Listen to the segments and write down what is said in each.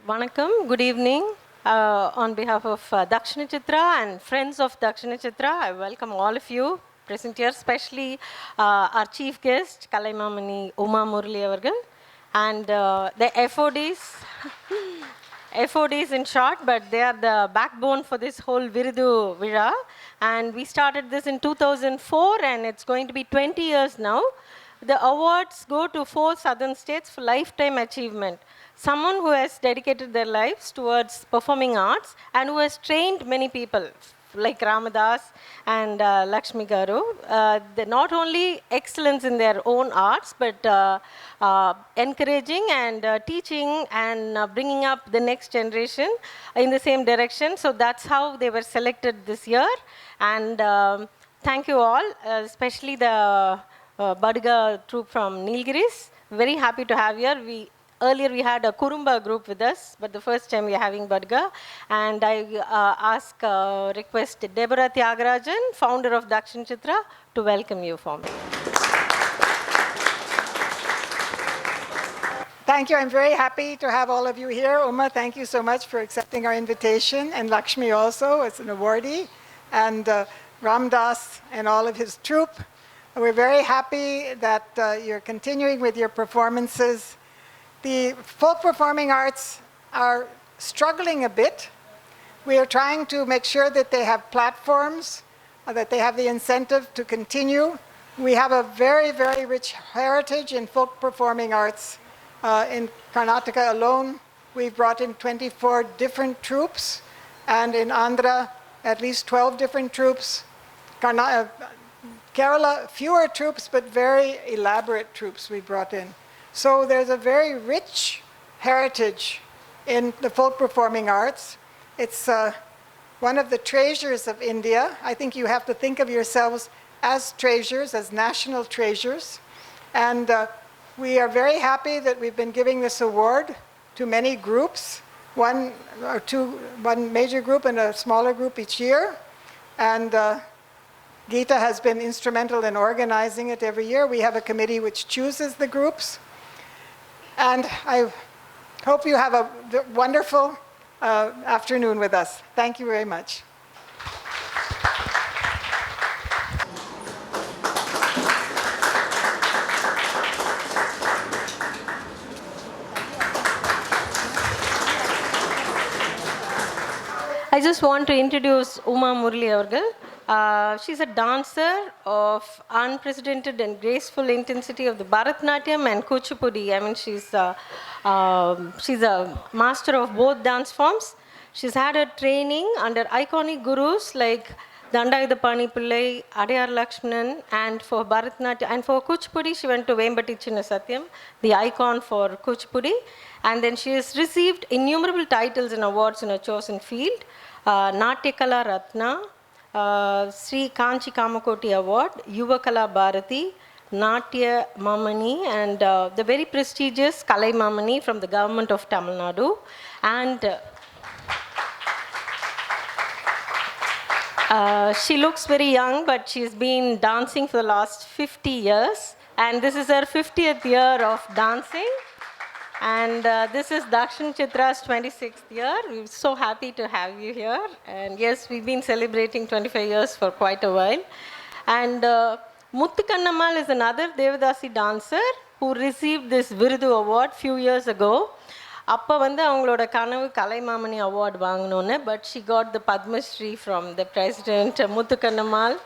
Vanakkam, good evening. On behalf of DakshinaChitra and Friends of DakshinaChitra, I welcome all of you present here, especially our chief guest, Kalaimamani Uma Murali avargal, and the FODs. FODs in short, but they are the backbone for this whole Virudhu Vira. And we started this in 2004, and it's going to be 20 years now. The awards go to 4 southern states for lifetime achievement. Someone who has dedicated their lives towards performing arts and who has trained many people, like Ramdhas and Lakshmi Garu. Not only excellence in their own arts, but encouraging and teaching and bringing up the next generation in the same direction. So that's how they were selected this year. And thank you all, especially the Badagas troupe from Nilgiris. Very happy to have you here. Earlier we had a Kurumba group with us, but the first time we are having Badaga. And I request Deborah Tyagarajan, founder of DakshinaChitra, to welcome you for me. Thank you. I'm very happy to have all of you here. Uma, thank you so much for accepting our invitation. And Lakshmi also as an awardee. And Ramdas and all of his troupe. We're very happy that you're continuing with your performances. The folk performing arts are struggling a bit. We are trying to make sure that they have platforms, that they have the incentive to continue. We have a very, very rich heritage in folk performing arts. In Karnataka alone, we've brought in 24 different troupes, and in Andhra, at least 12 different troupes. Kerala, fewer troupes, but very elaborate troupes we brought in. So there's a very rich heritage in the folk performing arts. It's one of the treasures of India. I think you have to think of yourselves as treasures, as national treasures. And we are very happy that we've been giving this award to many groups, one major group and a smaller group each year. And Geeta has been instrumental in organizing it every year. We have a committee which chooses the groups. And I hope you have a wonderful afternoon with us. Thank you very much. I just want to introduce Uma Murali avargal. She's a dancer of unprecedented and graceful intensity of the Bharatanatyam and Kuchipudi. I mean, she's a master of both dance forms. She's had her training under iconic gurus like Dandayudapani Pillai, Adiyar Lakshmanan, and for Bharatanatyam. And for Kuchipudi, she went to Vembati Chinna Satyam, the icon for Kuchipudi. And then she has received innumerable titles and awards in her chosen field. Natyakala Ratna, Sri Kanchi Kamakoti Award, Yuvakala Bharati, Natya Mamani, and the very prestigious Kalai Mamani from the government of Tamil Nadu. And she looks very young, but she's been dancing for the last 50 years. And this is her 50th year of dancing. And this is DakshinaChitra's 26th year. We're so happy to have you here. And yes, we've been celebrating 25 years for quite a while. And Muttukadu is another Devadasi dancer who received this Virudhu award few years ago. அப்போ வந்து அவங்களோட கனவு Kalaimamani award வாங்கணுன்னு, but she got the Padma Shri from the president, Muttukadu.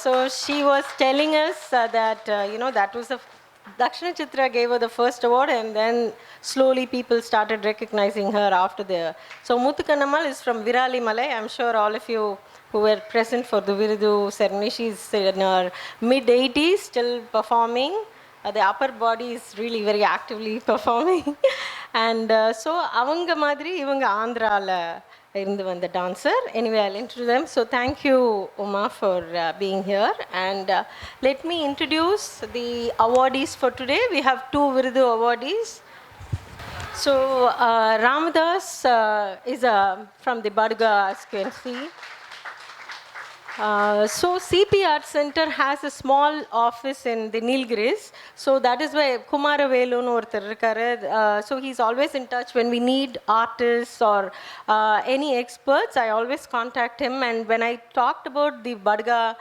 So she was telling us that, that was DakshinaChitra gave her the first award, and then slowly people started recognizing her after the. So Muttukadu is from Virali Malai. I'm sure all of you who were present for the Virudhu ceremony. She's in her mid-80s, still performing. The upper body is really very actively performing. And so, avanga madri, ivanga Andhraala irundhu vanda dancer. Anyway, I'll introduce them. So, thank you, Uma, for being here. And let me introduce the awardees for today. We have 2 Virudhu awardees. So, Ramdhas is from the Badagas, as you can see. So CP Art Center has a small office in the Nilgiris. So that is why Kumara Velunu orthar irukkaru. So he's always in touch when we need artists or any experts. I always contact him. And when I talked about the Badaga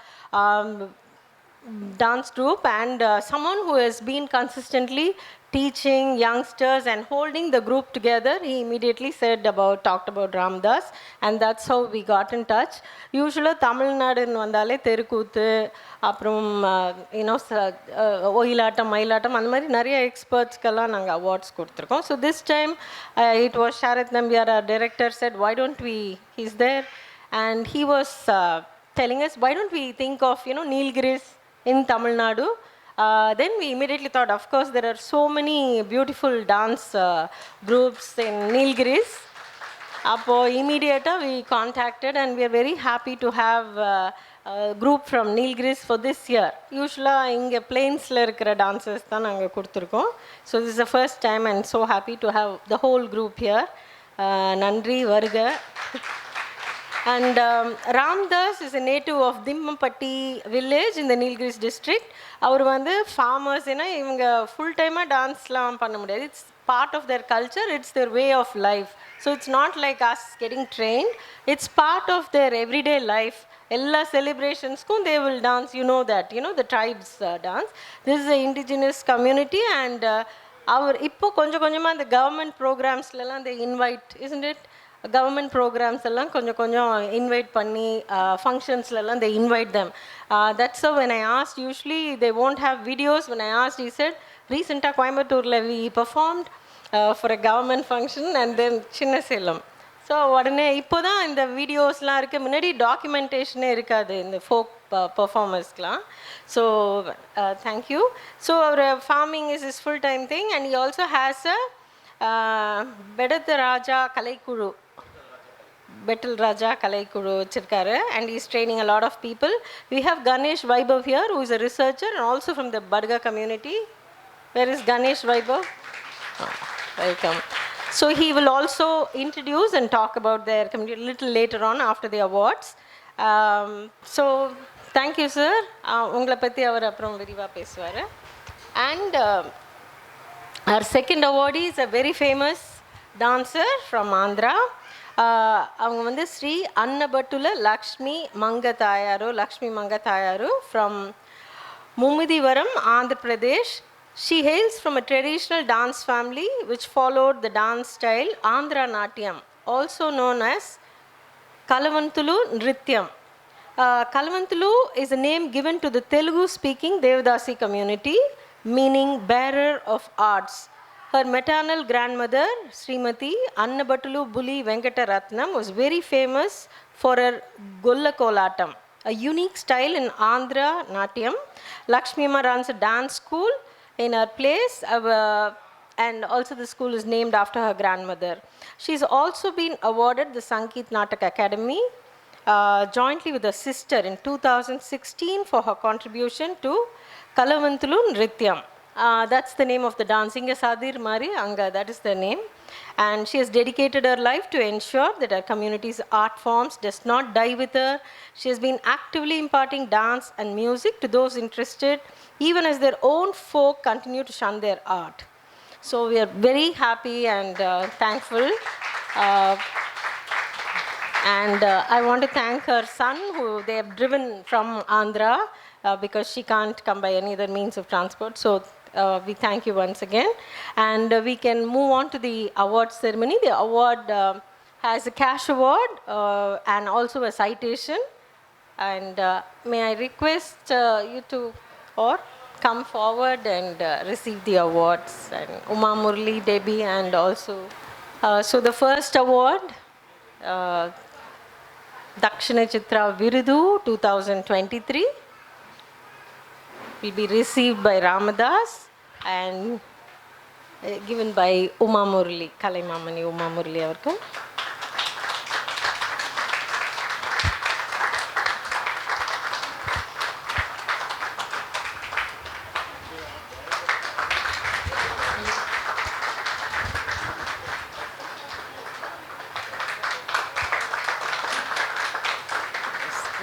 dance group and someone who has been consistently teaching youngsters and holding the group together, he immediately talked about Ramdhas, and that's how we got in touch. Usually Tamil Nadu vandale terukuthu aprom oilatam mailatam and mari nariya experts kala nanga awards koduthirkom. So this time it was Sharath Nambiar, our director, said why don't we, he's there, and he was telling us why don't we think of Nilgiris in Tamil Nadu. Then we immediately thought, of course, there are so many beautiful dance groups in Nilgiris. Immediately we contacted, and we are very happy to have a group from Nilgiris for this year. Usually, in plains la irukra dancers than anga kuduthirkom. So this is the first time, and so happy to have the whole group here. Nandri Varga. And Ramdhas is a native of Dimmapatti village in the Nilgiris district. Our farmers, full time dance la. It's part of their culture, it's their way of life. So it's not like us getting trained, it's part of their everyday life. Ella celebrations they will dance, that, the tribes dance. This is an indigenous community, and our ippo konjama the government programs they invite, isn't it? Government programs invite panni, functions they invite them. That's how when I asked, usually they won't have videos. When I asked, he said, recently Coimbatore we performed for a government function, and then Chinna Salem. So உடனே இப்போதான் இந்த வீடியோஸ்லாம் இருக்கு, முன்னாடி டாக்குமெண்டேஷனே இருக்காது இந்த folk performersலாம். So thank you. So our farming is his full time thing, and he also has a Bettadha Raja KalaiKuzhu. Bettadha Raja KalaiKuzhu vechirkaru, and he is training a lot of people. We have Ganesh Vaibhav here, who is a researcher and also from the Badaga community. Where is Ganesh Vaibhav? Oh, welcome. So he will also introduce and talk about their community a little later on after the awards. So thank you, sir. Ungala patti avaru appuram viriva pesuvaru. And our second awardee is a very famous dancer from Andhra. அவங்க Shri Annabattula Lakshmi Mangatayaru from Mummidivaram, Andhra Pradesh. She hails from a traditional dance family which followed the dance style Andhra Natyam, also known as KalavantuluNrithyam. Kalavantulu is a name given to the Telugu-speaking Devadasi community, meaning bearer of arts. Her maternal grandmother, Srimati Annabattulu Buli Venkataratnam, was very famous for her Golla Kolatam, a unique style in Andhra Natyam. Lakshmi Amma runs a dance school in her place, and also the school is named after her grandmother. She's also been awarded the Sangeet Natak Academy jointly with her sister in 2016 for her contribution to KalavantuluNrithyam. That's the name of the dancing. Sadir Mari Anga, that is the name. And she has dedicated her life to ensure that her community's art forms does not die with her. She has been actively imparting dance and music to those interested, even as their own folk continue to shun their art. So we are very happy and thankful. And I want to thank her son, who they have driven from Andhra because she can't come by any other means of transport. So we thank you once again. And we can move on to the award ceremony. The award has a cash award and also a citation. And may I request you to come forward and receive the awards. And Uma Murli, Debbie, and also. So the first award DakshinaChitra Virudhu 2023 will be received by Ramadas and given by Uma Murli, Kalaimamani Uma Murli avarku.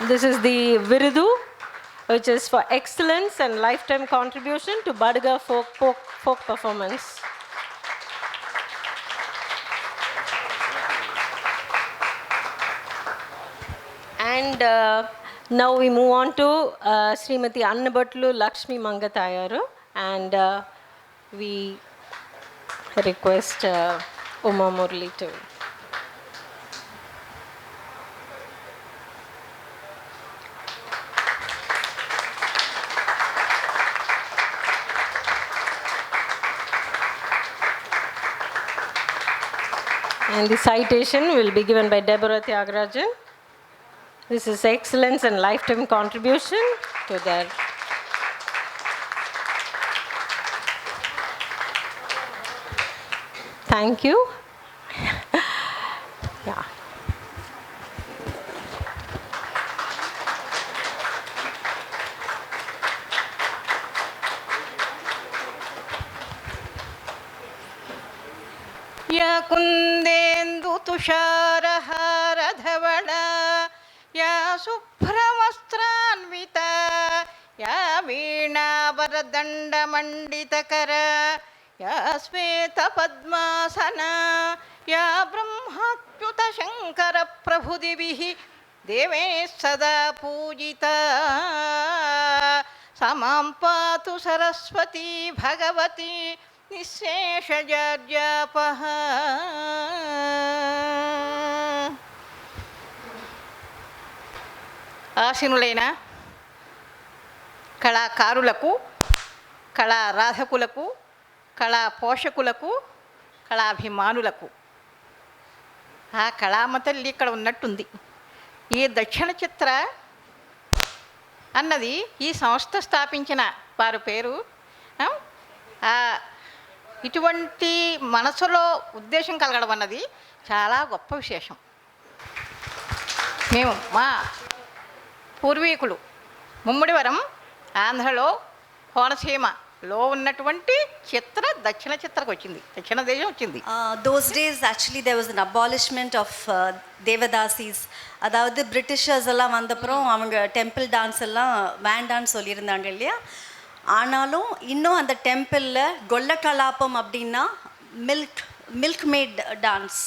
This is the Virudhu, which is for excellence and lifetime contribution to Badagas folk performance. And now we move on to SmtAnnabattula Lakshmi Mangatayaru, and we request Uma Murli to. And the citation will be given by Deborah Tyagarajan. This is excellence and lifetime contribution to their. Thank you. Yeah. या कुन्देन्दु तुषारहारधवला या शुभ्रवस्त्रान्विता या वीणावरदण्डमण्डितकरा या श्वेतपद्मासना या ब्रह्माच्युतशङ्करप्रभुदिभिः देवैः सदा पूजिता समां पातु सरस्वती भगवती నిశేషజాడ్యాపః. ఆసీనులైన కళాకారులకు, కళారాధకులకు, కళా పోషకులకు, కళాభిమానులకు ఆ కళామ తల్లి ఇక్కడ ఉన్నట్టుంది. ఈ దక్షిణ చిత్ర అన్నది ఈ సంస్థ స్థాపించిన వారి పేరు. ఇటువంటి మనసులో ఉద్దేశం కలగడం అన్నది చాలా గొప్ప విశేషం. మేము మా పూర్వీకులు ముమ్మడివరం ఆంధ్రలో కోనసీమలో ఉన్నటువంటి చిత్ర దక్షిణ చిత్రకు వచ్చింది, దక్షిణ దేశం వచ్చింది. Those days actually there was an abolishment of Devadasis. அதாவது பிரிட்டிஷர்ஸ் எல்லாம் வந்தப்புறம் அவங்க டெம்பிள் டான்ஸ் எல்லாம் வேண்டான்னு சொல்லியிருந்தாங்க இல்லையா. ஆனாலும் இன்னும் அந்த டெம்பிளில் கொல்ல கலாப்பம் அப்படின்னா மில்க் மேட் டான்ஸ்,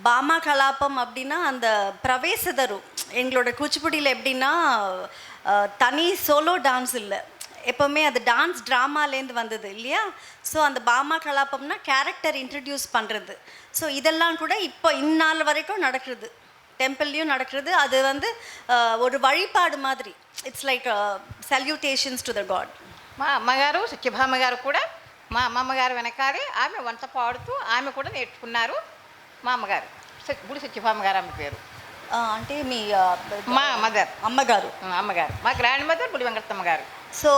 பாமா கலாப்பம் அப்படின்னா அந்த பிரவேசதரு. எங்களோட குச்சிப்புடியில் எப்படின்னா தனி சோலோ டான்ஸ் இல்லை, எப்போவுமே அது டான்ஸ் ட்ராமாலேருந்து வந்தது இல்லையா. ஸோ அந்த பாமா கலாப்பம்னா கேரக்டர் இன்ட்ரடியூஸ் பண்ணுறது. ஸோ இதெல்லாம் கூட இப்போ இந்நாள் வரைக்கும் நடக்கிறது, டெம்பிள்லேயும் நடக்கிறது. அது வந்து ஒரு வழிபாடு மாதிரி. It's like salutations to the God. మా అమ్మగారు సత్యభామ గారు కూడా మా అమ్మమ్మగారు వెనకాలే ఆమె వంట పాడుతూ ఆమె కూడా నేర్చుకున్నారు. మా అమ్మగారు గుడి సత్యభామ గారు ఆమె పేరు. అంటే మీ మా మదర్ అమ్మగారు మా గ్రాండ్ మదర్ గుడి వెంకటమ్మ గారు. ஸோ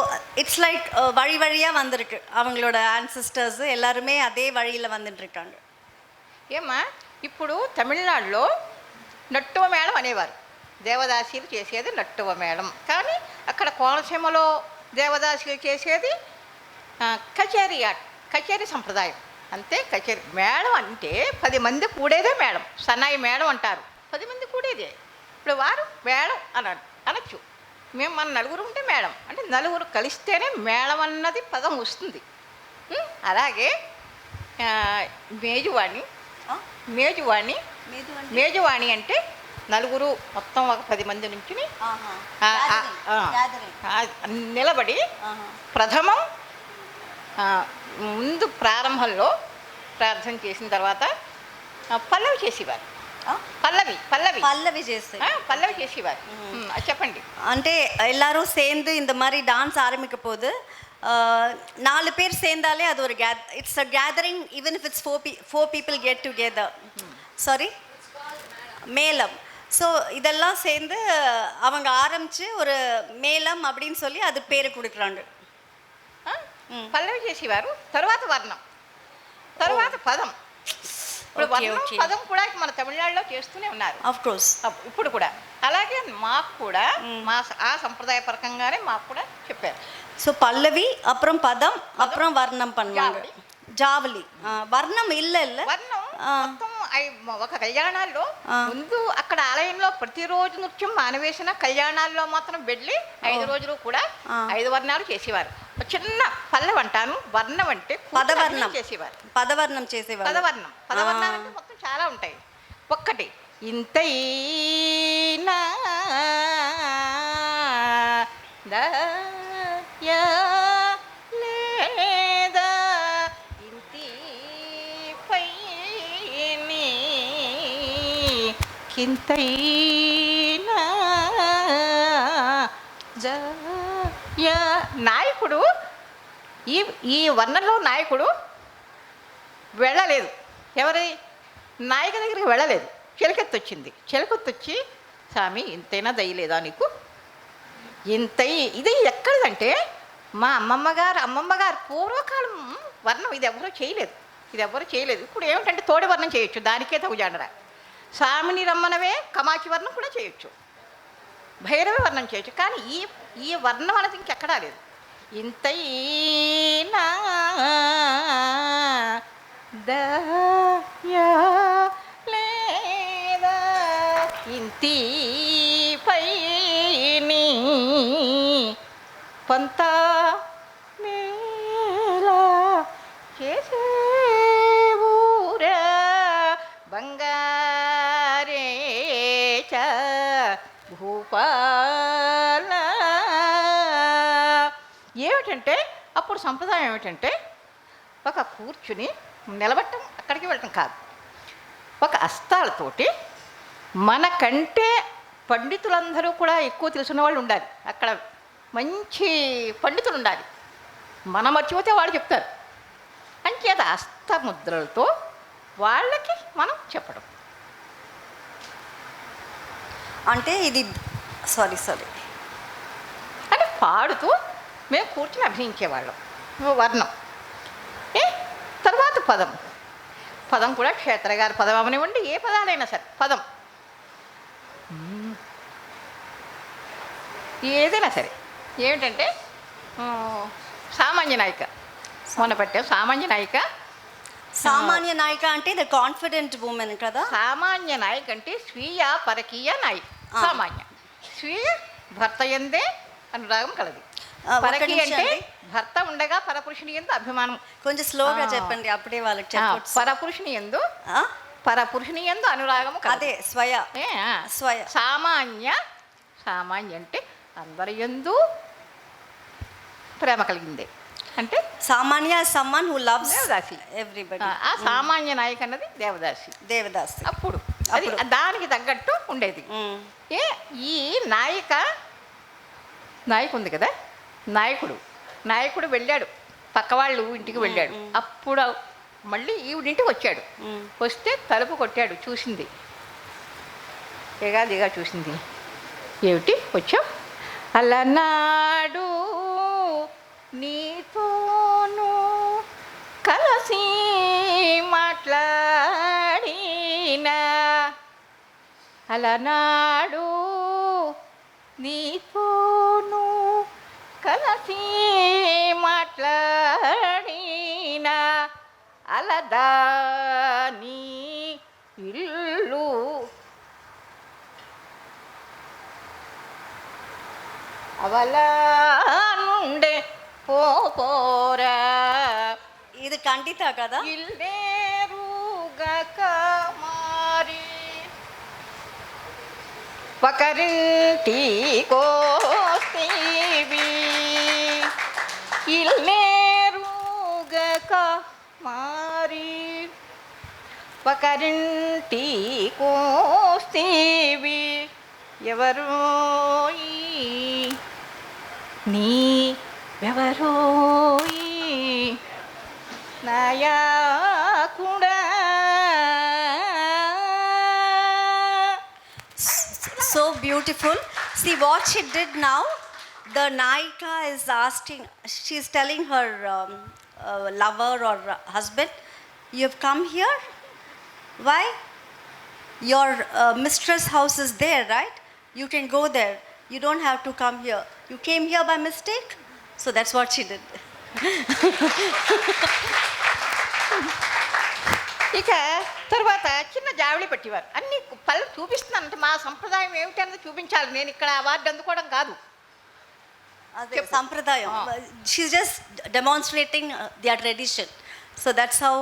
இட்ஸ் லைக் வழி வழியாக வந்திருக்கு. அவங்களோட ஆன்சிஸ்டர்ஸ் எல்லாருமே அதே வழியில் வந்துட்டுருக்காங்க. ఏమ్మా ఇప్పుడు తమిళనాడులో నట్టువ మేళం అనేవారు. దేవదాసీలు చేసేది నట్టువ మేళం. కానీ అక్కడ కోనసీమలో దేవదాసీలు చేసేది కచేరీ ఆట, కచేరీ సంప్రదాయం. అంతే. కచేరీ మేళం అంటే 10 మంది కూడేదే మేళం. సన్నాయి మేళం అంటారు, 10 మంది కూడేదే. ఇప్పుడు వారు మేళం అనొచ్చు. మేము మన నలుగురు ఉంటే మేళం అంటే నలుగురు కలిస్తేనే మేళం అన్నది పదం వస్తుంది. అలాగే మేజువాణి అంటే నలుగురు మొత్తం ఒక 10 మంది నుంచి నిలబడి ప్రథమం ముందు ప్రారంభంలో ప్రార్థన చేసిన తర్వాత పల్లవి చేసేవారు. పల్లవి చేసేవారు. చెప్పండి. అంటే எல்லாரும் சேர்ந்து இந்த மாதிரி டான்ஸ் ஆரம்பிக்க போது 4 பேர் சேர்ந்தாலே அது ஒரு it's a gathering. Even if it's 4 people get together. Sorry, மேளம். ஸோ இதெல்லாம் சேர்ந்து அவங்க ஆரம்பித்து ஒரு மேளம் அப்படின்னு சொல்லி அது పేరు கொடுக்குறாங்க. పల్లవి చేసేవారు, తర్వాత వర్ణం, తర్వాత పదం. ఇప్పుడు వర్ణం పదం కూడా మన తమిళనాడులో చేస్తూనే ఉన్నారు ఆఫ్ కోర్స్ ఇప్పుడు కూడా. అలాగే మాకు కూడా మా ఆ సంప్రదాయపరకంగానే మాకు కూడా చెప్పారు. సో పల్లవి అப்புறம் పదం అப்புறம் వర్ణం பண்ணுவாங்க. జావలి వర్ణం ఇల్ల వర్ణం మొత్తం ఒక కళ్యాణాల్లో ముందు అక్కడ ఆలయంలో ప్రతిరోజు నృత్యం మానవేసిన, కళ్యాణాల్లో మాత్రం వెళ్ళి 5 రోజులు కూడా 5 వర్ణాలు చేసేవారు. చిన్న పల్లవి అంటాను, వర్ణం అంటే పదవర్ణం చేసేవారు. పదవర్ణం చేసేవారు. పదవర్ణాలు అంటే మొత్తం చాలా ఉంటాయి. ఒక్కటి ఇంతైనా లేదా ఇంతి పైని కింతైనా నాయకుడు ఈ వర్ణంలో నాయకుడు వెళ్ళలేదు. ఎవరి నాయక దగ్గరికి వెళ్ళలేదు. చిలకెత్తి వచ్చింది. చిలకెత్తి వచ్చి స్వామి ఇంతైనా దయలేదా నీకు, ఇంతై ఇది ఎక్కడిదంటే మా అమ్మమ్మ గారు పూర్వకాలం వర్ణం ఇది ఎవరూ చేయలేదు. ఇప్పుడు ఏమిటంటే తోడి వర్ణం చేయొచ్చు, దానికే తగుజాడరా. స్వామిని రమ్మనవే కమాచి వర్ణం కూడా చేయొచ్చు, భైరవ వర్ణం చేయొచ్చు. కానీ ఈ వర్ణం అనేది ఇంకెక్కడా లేదు. ఇంతైనా దయా లేదా ఇంతి పైని పంత మేలా చేసేవూరా బంగారేచ భూపాల. ఏమిటంటే అప్పుడు సంప్రదాయం ఏమిటంటే ఒక కూర్చుని నిలబట్టం, అక్కడికి వెళ్ళటం కాదు, ఒక అస్తాలతోటి మనకంటే పండితులందరూ కూడా ఎక్కువ తెలిసిన వాళ్ళు ఉండాలి. అక్కడ మంచి పండితులు ఉండాలి. మనం మర్చిపోతే వాళ్ళు చెప్తారు. అంచేత హస్తముద్రలతో వాళ్ళకి మనం చెప్పడం. అంటే ఇది సారీ అంటే పాడుతూ మేము కూర్చుని అభినయించేవాళ్ళం. వర్ణం తర్వాత పదం కూడా క్షేత్ర గారి పదం అవనివ్వండి, ఏ పదాలైనా సరే పదం ఏదైనా సరే. ఏమిటంటే సామాన్య నాయిక మొన్న పెట్టాం. సామాన్య నాయిక అంటే ద కాన్ఫిడెంట్ ఉమెన్ కదా. సామాన్య నాయిక అంటే స్వీయ పరకీయ నాయిక. సామాన్య స్వీయ భర్త యందే అనురాగం కలది. పరకీయ అంటే భర్త ఉండగా పరపురుషుని యందు అభిమానం. కొంచెం స్లోగా చెప్పండి, అప్పుడే వాళ్ళకి చెప్పొచ్చు. పరపురుషుని యందు అనురాగము అదే స్వయ. సామాన్య అంటే అందరి యందు ప్రేమ కలిగిందే. అంటే సామాన్య someone who loves devadasi everybody. ఆ సామాన్య నాయక అన్నది దేవదాసి. అప్పుడు దానికి తగ్గట్టు ఉండేది. ఈ నాయిక ఉంది కదా, నాయకుడు వెళ్ళాడు, పక్క వాళ్ళు ఇంటికి వెళ్ళాడు. అప్పుడు మళ్ళీ ఈవిడింటికి వచ్చాడు. వస్తే తలుపు కొట్టాడు. చూసింది, దిగా చూసింది. ఏమిటి వచ్చావు? అలనాడు నీతోను కలిసి మాట్లాడినా, అలనాడు నీతోను కలిసి మాట్లాడినా, అలదాని ఇల్లు అవలా నుండే పోరా. ఇది ఖండిత కదా. ఇల్లేరుగక మారి ఒకరింటికోస్తీవి, ఇల్లేరుగక మారి ఒకరింటికోస్తీవి, ఎవరోయి ఎవరోయి నాయకుడా. beautiful. See what she did now. The Naika is asking, she's telling her lover or husband, "You've come here? Why? Your mistress' house is there, right? You can go there. You don't have to come here. You came here by mistake." So that's what she did. ఇక తర్వాత చిన్న జావిడి పెట్టేవారు. అన్ని పళ్ళు చూపిస్తున్నానంటే మా సంప్రదాయం ఏమిటి అన్నది చూపించాలి. నేను ఇక్కడ అవార్డు అందుకోవడం కాదు. అదే సంప్రదాయం. She's just demonstrating their tradition. So that's how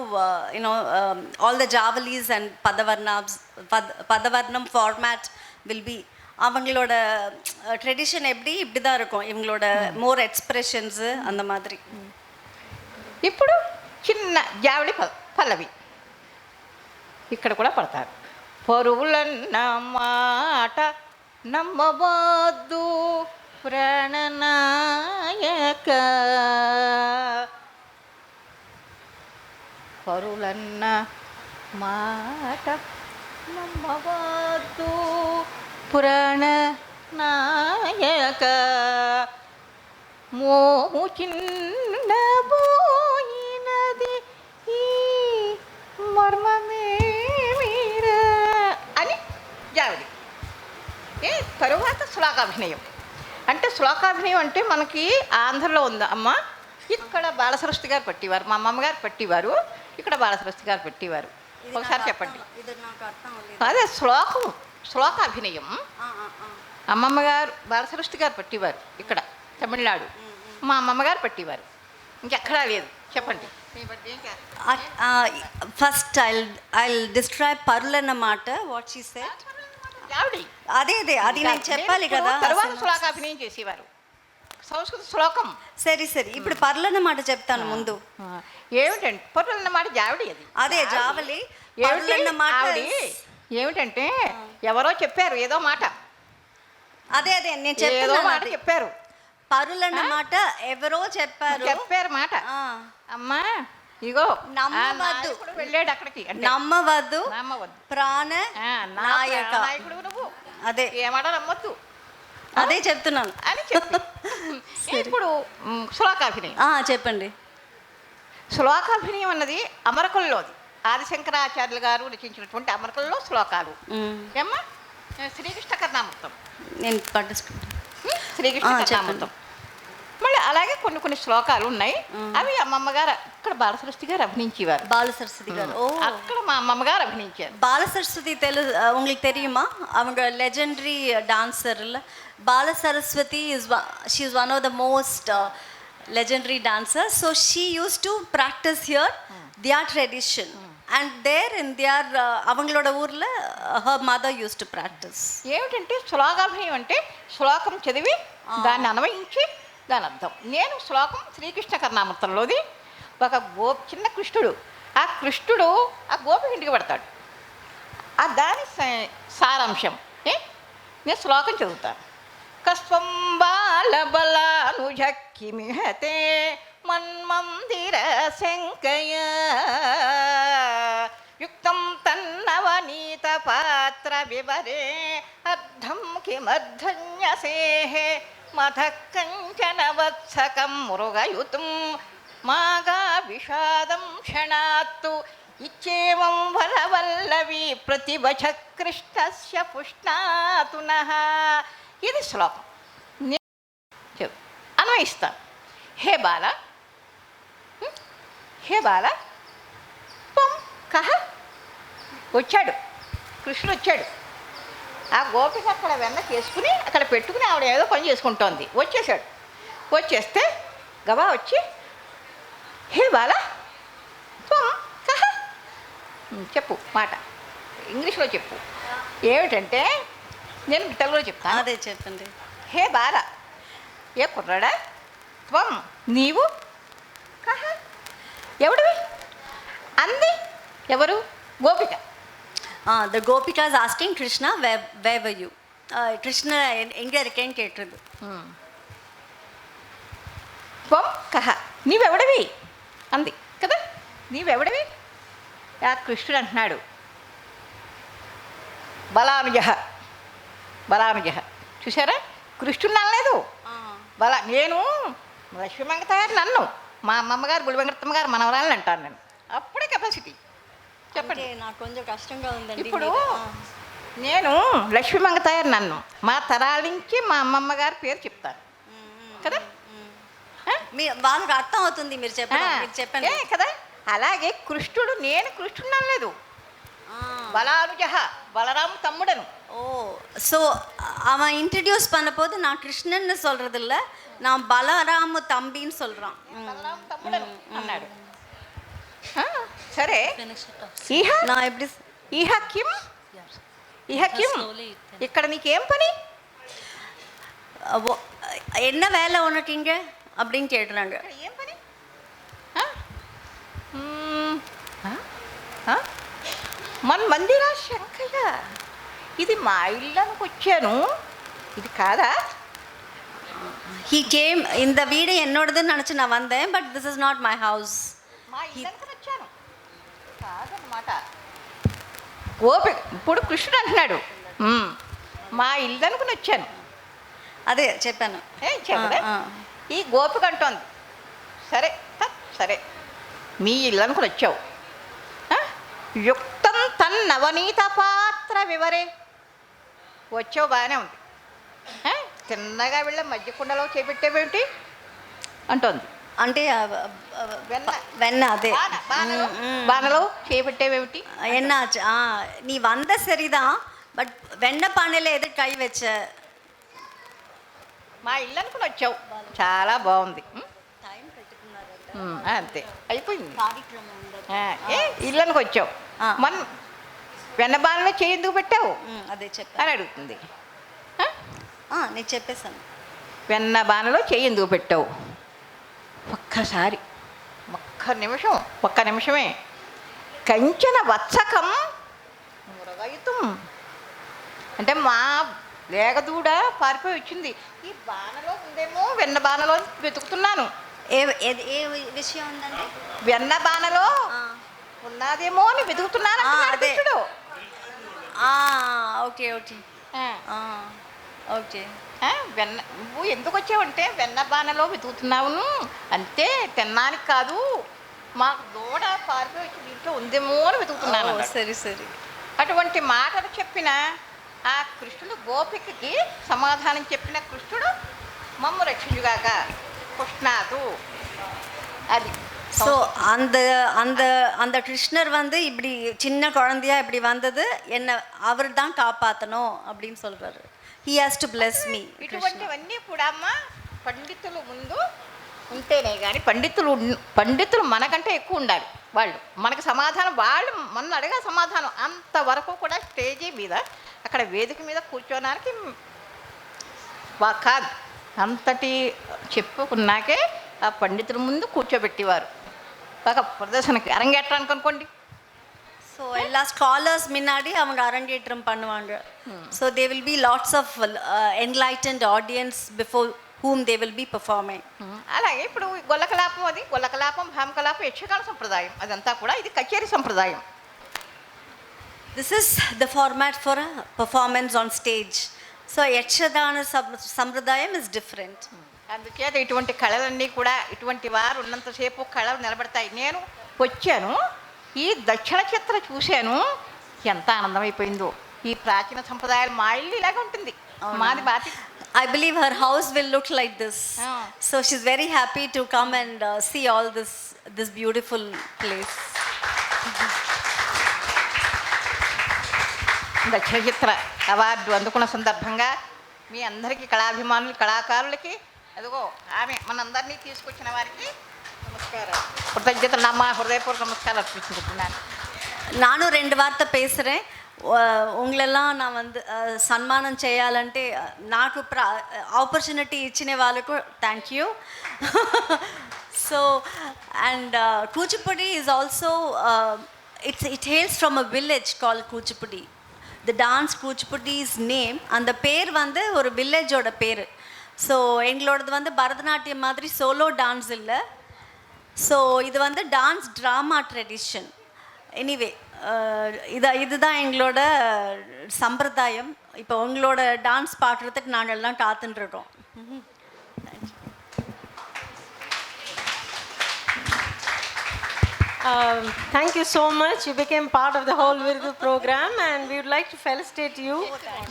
all the javalis and padavarnam format will be. அவங்களோட ட்ரெடிஷன் இப்படி தான் இருக்கும். இவங்களோட மோர் எக்ஸ்பிரஷன்ஸ் அந்த மாதிரி. ఇప్పుడు చిన్న జావిడి పల్లవి ఇక్కడ కూడా పడతారు. పరువులన్న మాట నమ్మవద్దు ప్రాణనాయక, పరువులన్న మాట నమ్మవద్దు ప్రాణనాయక, మోము చిన్నబోయినది ఈ మర్మమేమిరా అని జావిడి. తరువాత శ్లోకాభినయం. అంటే శ్లోకాభినయం అంటే మనకి ఆంధ్రలో ఉంది అమ్మ. ఇక్కడ బాలసరస్వతి గారు పట్టేవారు, మా అమ్మమ్మగారు పట్టేవారు, ఇక్కడ బాలసరస్వతి గారు పెట్టేవారు. ఒకసారి చెప్పండి. అదే శ్లోకాభినయం అమ్మమ్మగారు బాలసరస్వతి గారు పట్టేవారు ఇక్కడ తమిళనాడు, మా అమ్మమ్మగారు పట్టేవారు, ఇంకెక్కడా లేదు. చెప్పండి. ఫస్ట్ ఐల్ డిస్క్రైబ్ పరులన్నమాట వాట్ షీ సెడ్. అదే అది నేను చెప్పాలి కదా. తర్వాత శ్లోకాభినయం చేసేవారు, సంస్కృత శ్లోకం. సరే ఇప్పుడు పరులన్నమాట చెప్తాను ముందు. ఏమిటంటే పరులన్నమాట జావిడి. అది అదే జావలి. ఏమిటంటే ఎవరో చెప్పారు ఏదో మాట. అదే నేను ఏదో మాట చెప్పారు. పరులన్నమాట ఎవరో చెప్పారు మాట. అమ్మా ఇగో నమ్మవద్దు, వెళ్ళాడు అక్కడికి, నమ్మవద్దు ప్రాణ నాయక. నువ్వు అదే ఏమాట నమ్మొద్దు, అదే చెప్తున్నాను అని చెప్పి ఇప్పుడు శ్లోకాభినయం చెప్పండి. శ్లోకాభినయం అన్నది అమరకుల్లోది. ఆదిశంకరాచార్యులు గారు రచించినటువంటి అమరకుల్లో శ్లోకాలు. ఏమ్మా శ్రీకృష్ణ కర్ణామృతం, నేను పాటిస్తున్నాను శ్రీకృష్ణ కర్ణామృతం. మళ్ళీ అలాగే కొన్ని శ్లోకాలు ఉన్నాయి. అవి అమ్మమ్మగారు ఇక్కడ బాలసరస్వతి గారు అభినయించేవారు. బాలసరస్వతి గారు అక్కడ మా అమ్మమ్మగారు అభినయించారు. బాలసరస్వతి உங்களுக்கு தெரியுமா? அவங்க legendary dancer. Balasaraswati she is one of the most legendary dancers. So she used to practice here their tradition. And there in their avangaloda urla her mother used to practice. ఏమిటంటే శ్లోకాభినయం అంటే శ్లోకం చదివి దాన్ని అన్వయించి దాని అర్థం. నేను శ్లోకం శ్రీకృష్ణ కర్ణామృతంలోది. ఒక చిన్న కృష్ణుడు, ఆ కృష్ణుడు ఆ గోపిక ఇంటికి పడతాడు. ఆ దాని సారాంశం నేను శ్లోకం చదువుతాను. కస్వం బాలబలానుజక్కిమిహతే మన్మందిర శంకయ యుక్తం తన్నవనీత పాత్ర వివరే అర్థం కిమర్థన్యసేహే మథ కంచన వత్సకం మృగయుతం మాగా విషాదం క్షణాత్తు ఇచ్చేవం వరవల్లవి ప్రతిభచ కృష్ణస్య పుష్ణాతునః. ఇది శ్లోకం అన్వయిస్తాను. హే బాల, హే బాల త్వం కహ. వచ్చాడు కృష్ణుడు, వచ్చాడు. ఆ గోపిక అక్కడ వెన్న చేసుకుని అక్కడ పెట్టుకుని ఆవిడ ఏదో పని చేసుకుంటోంది. వచ్చేసాడు. వచ్చేస్తే గబా వచ్చి హే బాల త్వం కహ చెప్పు మాట, ఇంగ్లీష్లో చెప్పు. ఏమిటంటే నేను తెలుగులో చెప్తాను. అదే చెప్పండి. హే బాల, ఏ కుర్రాడా, త్వం నీవు, కహ ఎవడివి అంది. ఎవరు? గోపిక. The Gopika is asking Krishna, where were you? Krishna எங்கே இருக்கேன்னு கேட்டுருது. త్వం కహ నీవెవడివి అంది కదా. నీవెవడివి? ఆ కృష్ణుడు అంటున్నాడు, బలానుజ బలానుజ. చూసారా, కృష్ణుని అనలేదు. నేను లక్ష్మీ మంగతాయారు నన్ను, మా అమ్మమ్మగారు గుడి వెంకటమ్మ గారు మనవరాలని అంటాను నేను. అప్పుడే కెపాసిటీ. చెప్పండి. నాకు కొంచెం కష్టంగా ఉందండి. ఇప్పుడు నేను లక్ష్మీ మంగతాయారు నన్ను, మా తరాల నుంచి మా అమ్మమ్మ గారి పేరు చెప్తాను కదా. వాళ్ళకి అర్థం అవుతుంది మీరు చెప్పండి కదా. అలాగే కృష్ణుడు, నేను కృష్ణుడు అనలేదు, బలానుజ, బలరాము తమ్ముడను. ஓ, ஸோ அவன் இன்ட்ரடியூஸ் பண்ணும்போது நான் கிருஷ்ணன்னு சொல்கிறது இல்லை, நான் பலராம தம்பின்னு சொல்கிறான். బలరాము తమ్ముడను అన్నాడు. సరే, நான் எப்படி ఇహ కిం, ఇక్కడ నీకేం పని, என்ன வேலை உனக்கு இங்கே அப்படின்னு கேட்டுறாங்க. ఏం పని? మన మందిరా శంకయ్య, ఇది మా ఇళ్ళకి వచ్చాను, ఇది కాదా? హీ కేమ్, இந்த வீடு என்னோடதுன்னு நினச்சி நான் வந்தேன், but this is not my house. మా ఇళ్ళకి వచ్చాను కాదన్నమాట. గోపిక, ఇప్పుడు కృష్ణుడు అంటున్నాడు మా ఇల్లు అనుకుని వచ్చాను. అదే చెప్పాను. చెప్పలే, ఈ గోపిక అంటోంది సరే సరే మీ ఇల్లు అనుకుని వచ్చావు, యుక్తం తన్ నవనీత పాత్ర వివరే, వచ్చావు బాగానే ఉంది, చిన్నగా వెళ్ళ మధ్య కుండలో చేపెట్టేవేమిటి అంటోంది. అంటే వెన్న అదే బాణలో చేపెట్టేవేమిటి என்னாச்சு? நீ வந்த சரிதான், பட் வெண்ண பானையில் எதுக்கு கை வச்ச? మా ఇల్లు అనుకుని వచ్చావు, చాలా బాగుంది, అంతే అయిపోయింది. ఇల్లు అనుకు వచ్చావు, మన వెన్న బాణలో చేయి ఎందుకు పెట్టావు అదే చెప్పా అని అడుగుతుంది. నేను చెప్పేశాను, వెన్న బాణలో చేయి ఎందుకు పెట్టావు. ఒక్కసారి ఒక్క నిమిషమే కంచన వత్సకం మురగయుతం అంటే మా లేగదూడ పారిపోయి వచ్చింది, ఈ బాణలో ఉందేమో వెన్న బాణలో వెతుకుతున్నాను. ఏ విషయం ఉందండి? వెన్న బాణలో ఉన్నదేమో అని వెతుకుతున్నాను. Okay okay okay. వెన్న, నువ్వు ఎందుకు వచ్చావంటే వెన్న బాణలో వెతుకుతున్నావును, అంతే, తిన్నానికి కాదు, మాకు దూడ పారిపోయి వచ్చి దీంట్లో ఉందేమో అని వెతుకుతున్నాను. సరే సరే. అటువంటి మాటలు చెప్పిన ఆ కృష్ణుడు, గోపికకి సమాధానం చెప్పిన కృష్ణుడు మమ్ము రక్షించుగాక కృష్ణాదు. అది ஸோ அந்த அந்த அந்த கிருஷ்ணர் வந்து இப்படி சின்ன குழந்தையா இப்படி வந்தது என்ன அவர் தான் காப்பாற்றணும் அப்படின்னு சொல்கிறாரு. He has to bless me. ఇటువంటివన్నీ కూడా అమ్మ పండితులు ముందు ఉంటేనే కానీ, పండితులు మనకంటే ఎక్కువ ఉండాలి. వాళ్ళు మనకు సమాధానం, వాళ్ళు మన అడిగే సమాధానం అంతవరకు కూడా స్టేజీ మీద అక్కడ వేదిక మీద కూర్చోడానికి కాదు, అంతటి చెప్పుకున్నాకే ఆ పండితుల ముందు కూర్చోబెట్టేవారు. ఒక ప్రదర్శనకి అరంగేట్రానికి అనుకోండి, ஸோ எல்லா ஸ்காலர்ஸ் முன்னாடி அவங்க அரங்கேற்றம் பண்ணுவாங்க. So they will be lots of enlightened audience before whom they will be performing. అలాగే ఇప్పుడు గొల్లకలాపం, అది గొల్లకలాపం, భామకలాపం యక్షగాన సంప్రదాయం, అదంతా కూడా ఇది కచేరీ సంప్రదాయం. This is the format for a performance on stage. So Yakshagana సంప్రదాయం is different. అందుచేత ఇటువంటి కళలన్నీ కూడా ఇటువంటి వారు ఉన్నంతసేపు కళలు నిలబడతాయి. నేను వచ్చాను, ఈ దక్షిణ చిత్ర చూశాను, ఎంత ఆనందమైపోయిందో. ఈ ప్రాచీన సంప్రదాయాలు మా ఇల్లు ఇలాగే ఉంటుంది, మాది బాతి. I believe her house will look like this. So she's very happy to come and see all this beautiful place. దక్షిణ చిత్ర అవార్డు అందుకున్న సందర్భంగా మీ అందరికీ, కళాభిమానులు, కళాకారులకి, అదిగో ఆమె మనందరినీ తీసుకొచ్చిన వారికి నమస్కారం, కృతజ్ఞతలు, మా హృదయపూర్వక నమస్కారం అర్పించుకుంటున్నాను. నాను 2 వార్త పేసుறேன். உங்களெல்லாம் நான் வந்து సన్మానం చేయాలంటే నాకు ఆపర్చునిటీ ఇచ్చిన వాళ్ళకు thank you. So and Kuchipudi is also it hails from a village called Kuchipudi. The dance Kuchipudi's name, அந்த பேர் வந்து ஒரு வில்லேஜோட பேர். ஸோ எங்களோடது வந்து பரதநாட்டியம் மாதிரி சோலோ டான்ஸ் இல்லை. ஸோ இது வந்து டான்ஸ் ட்ராமா ட்ரெடிஷன். எனிவே இதுதான் எங்களோட சம்பிரதாயம். இப்போ உங்களோட டான்ஸ் பார்க்குறதுக்கு நாங்கள் எல்லாம் காத்துட்டுருக்கோம். Thank you so much. You became part of the whole Virudhu program, and we would like to felicitate you.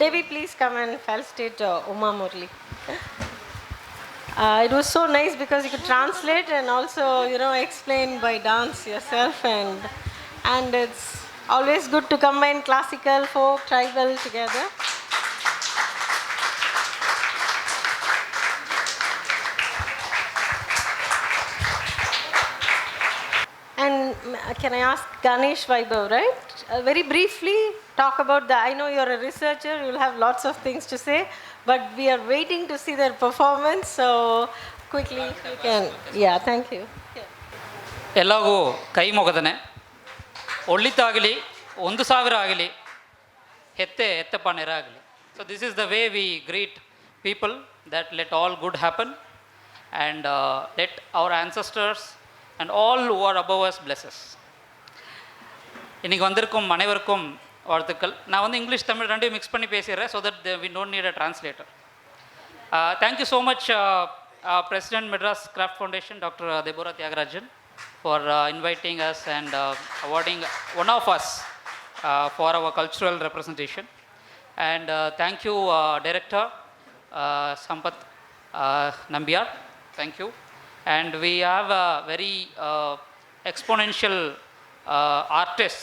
Devi, please come and felicitate Uma Murli. It was so nice because you could translate and also, explain by dance yourself, and it's always good to combine classical, folk, tribal together. And can I ask Ganesh Vaibhav, right? Very briefly talk about I know you're a researcher, you'll have lots of things to say, but we are waiting to see their performance, so quickly if you can. Yeah, thank you. ಎಲ್ಲಾಗೂ ಕೈ ಮುಗದನೆ ಒಳ್ಳಿತಾಗಲಿ 1,000 ಆಗಲಿ ಎತ್ತಪ್ಪ ನೆರಾಗಲಿ. So this is the way we greet people that let all good happen and let our ancestors and all who are above us bless us. இன்னைக்கு வந்திருக்கும் அனைவருக்கும் வாழ்த்துக்கள். நான் வந்து இங்கிலீஷ் தமிழ் ரெண்டையும் மிக்ஸ் பண்ணி பேசிடுறேன் so that we don't need a translator. Thank you so much President Madras Craft Foundation, Dr. Deborah Tyagarajan, for inviting us and awarding one of us for our cultural representation. And thank you Director Sampath Nambiar. Thank you. And we have a very exponential artist.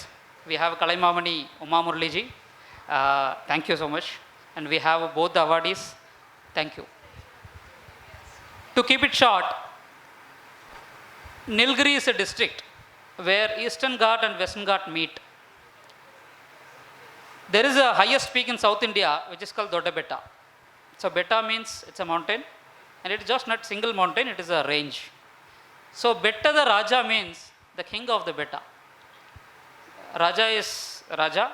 We have Kalaimamani Uma Murli ji. Thank you so much. And we have both the awardees. Thank you. To keep it short, Nilgiris is a district where Eastern Ghat and Western Ghat meet. There is a highest peak in South India which is called Bettadha. So Betta means it's a mountain. And it is just not single mountain, it is a range. So Bettadha Raja means the king of the Betta. Raja is Raja,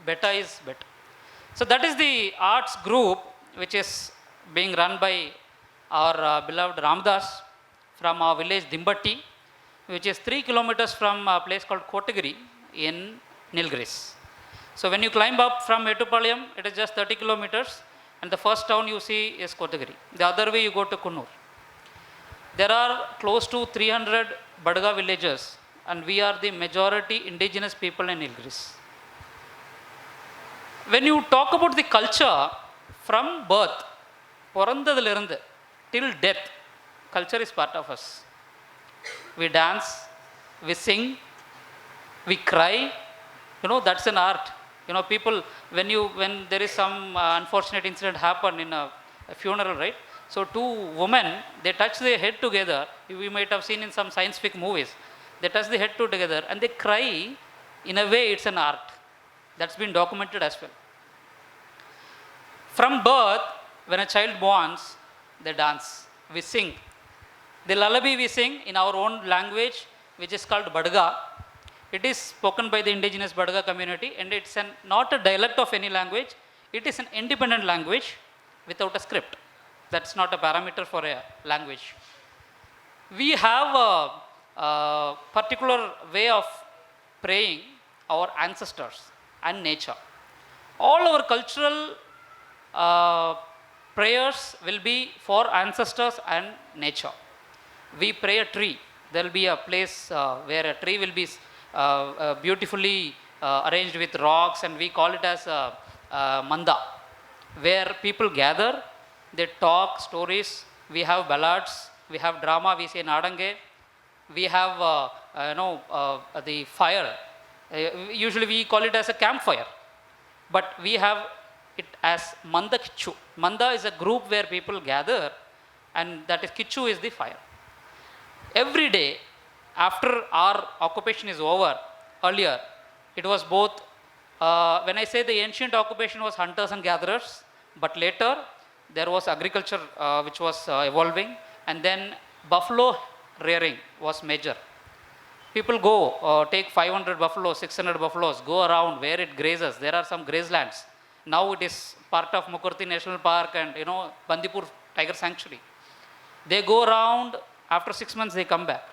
Betta is Betta. So that is the arts group which is being run by our beloved Ramdhas from our village Dimbatti, which is 3 kilometers from a place called Kotagiri in Nilgiris. So when you climb up from Mettupalayam, it is just 30 kilometers. And the first town you see is Kotagiri. The other way you go to Kunnur. There are close to 300 Badaga villages, and we are the majority indigenous people in Nilgiris. When you talk about the culture, from birth, porandadilirundu till death, culture is part of us. We dance, we sing, we cry. That's an art. People, when there is some unfortunate incident happen in a funeral, right? So two women, they touch their head together. We might have seen in some science fiction movies. They touch the head together and they cry. In a way, it's an art. That's been documented as well. From birth, when a child borns, they dance. We sing. The lullaby we sing in our own language, which is called Badaga. It is spoken by the indigenous Badaga community, and it's not a dialect of any language. It is an independent language without a script. That's not a parameter for a language. We have a particular way of praying our ancestors and nature. All our cultural prayers will be for ancestors and nature. We pray a tree. There will be a place where a tree will be beautifully arranged with rocks, and we call it as manda, where people gather, they talk stories. We have ballads, we have drama, we say nadange, we have the fire. Usually we call it as a campfire, but we have it as manda kichu. Manda is a group where people gather, and that is kichu is the fire. Every day after our occupation is over, earlier it was both, when I say the ancient occupation was hunters and gatherers, but later there was agriculture which was evolving, and then buffalo rearing was major. People go take 500 buffaloes, 600 buffaloes, go around where it grazes. There are some grazelands. Now it is part of Mukurti National Park and Bandipur Tiger Sanctuary. They go around, after 6 months they come back.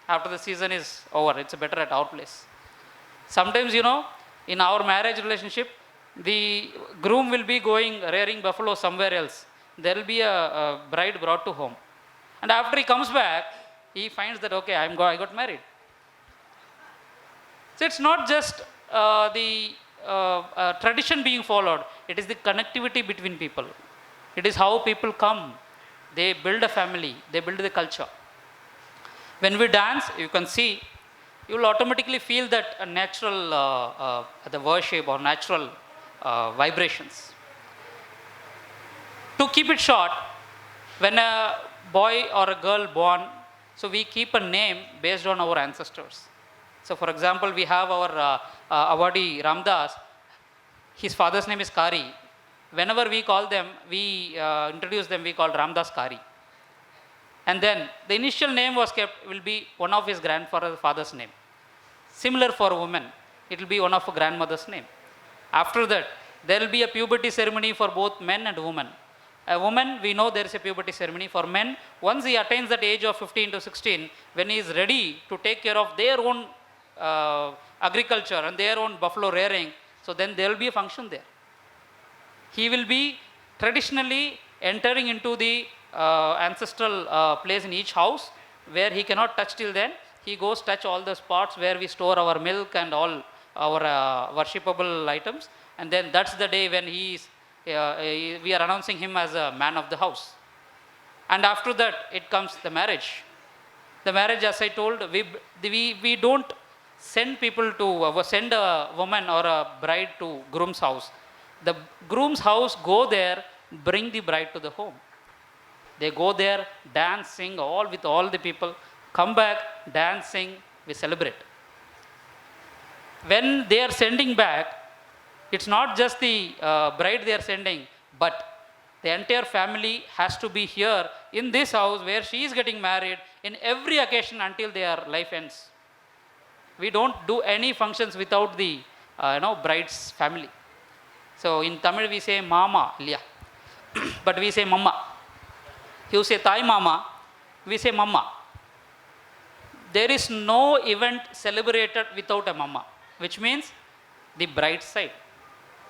After the season is over, it's better at our place. Sometimes, in our marriage relationship, The groom will be going rearing buffalo somewhere else. There will be a bride brought to home. And after he comes back, he finds that, okay, I got married. So it's not just the tradition being followed, it is the connectivity between people. It is how people come, they build a family, they build the culture. When we dance, you can see, you will automatically feel that a natural the worship or natural vibrations. To keep it short, when a boy or a girl born, so we keep a name based on our ancestors. So for example, we have our awardee Ramdas, his father's name is Kari. Whenever we call them, we introduce them, we call Ramdas Kari. And then the initial name was kept, will be one of his grandfather's name. Similar for women, it will be one of a grandmother's name. After that, there will be a puberty ceremony for both men and women. A woman, we know there is a puberty ceremony. For men, once he attains that age of 15 to 16, when he is ready to take care of their own agriculture and their own buffalo rearing, so then there will be a function there. He will be traditionally entering into the ancestral place in each house where he cannot touch till then. He goes touch all the spots where we store our milk and all our worshipable items, and then that's the day when we are announcing him as a man of the house. And after that, it comes the marriage. The marriage, as I told, we don't send people to send a woman or a bride to groom's house. The groom's house go there, bring the bride to the home. They go there, dance, sing, with all the people, come back, dance, sing, we celebrate. When they are sending back, it's not just the bride they are sending, but the entire family has to be here in this house where she is getting married in every occasion until their life ends. We don't do any functions without the bride's family. So in Tamil we say mama, but we say mama. You say Thai mama, we say mama. There is no event celebrated without a mama, which means the bride's side.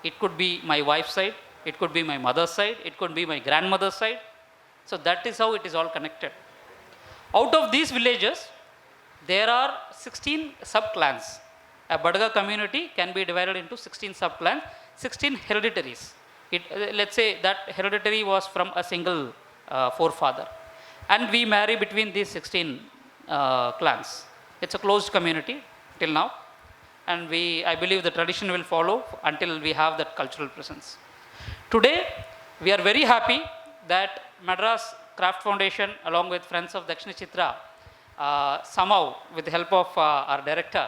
It could be my wife's side, it could be my mother's side, it could be my grandmother's side. So that is how it is all connected. Out of these villages, there are 16 sub-clans. A Badaga community can be divided into 16 sub-clans, 16 hereditaries. Let's say that hereditary was from a single forefather. And we marry between these 16 clans. It's a closed community till now. And I believe the tradition will follow until we have that cultural presence. Today, we are very happy that Madras Craft Foundation, along with Friends of DakshinaChitra, somehow, with the help of our director,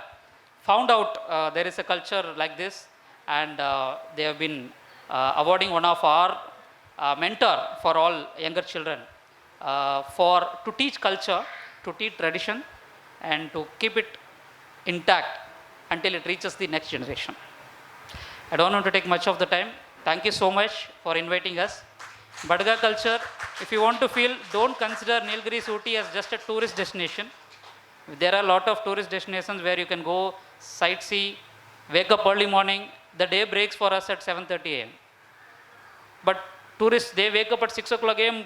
found out there is a culture like this, and they have been awarding one of our mentor for all younger children to teach culture, to teach tradition, and to keep it intact until it reaches the next generation. I don't want to take much of the time. Thank you so much for inviting us. Badaga culture, if you want to feel, don't consider Nilgiris Ooty as just a tourist destination. There are a lot of tourist destinations where you can go sightsee, wake up early morning. The day breaks for us at 7:30 a.m. But tourists, they wake up at 6 o'clock a.m.,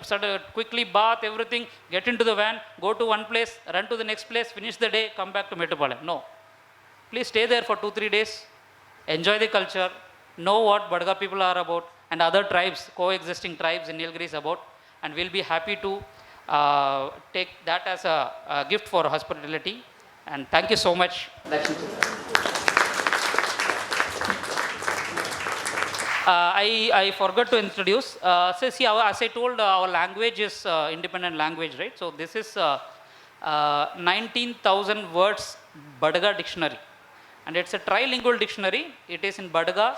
quickly bath, everything, get into the van, go to one place, run to the next place, finish the day, come back to Metropolitan. No. Please stay there for 2-3 days, enjoy the culture, know what Badaga people are about and other tribes, coexisting tribes in Nilgiris about, and we'll be happy to take that as a gift for hospitality. And thank you so much. I forgot to introduce. So see, as I told, our language is independent language, right? So this is 19,000 words Badaga dictionary. And it's a trilingual dictionary. It is in Badaga,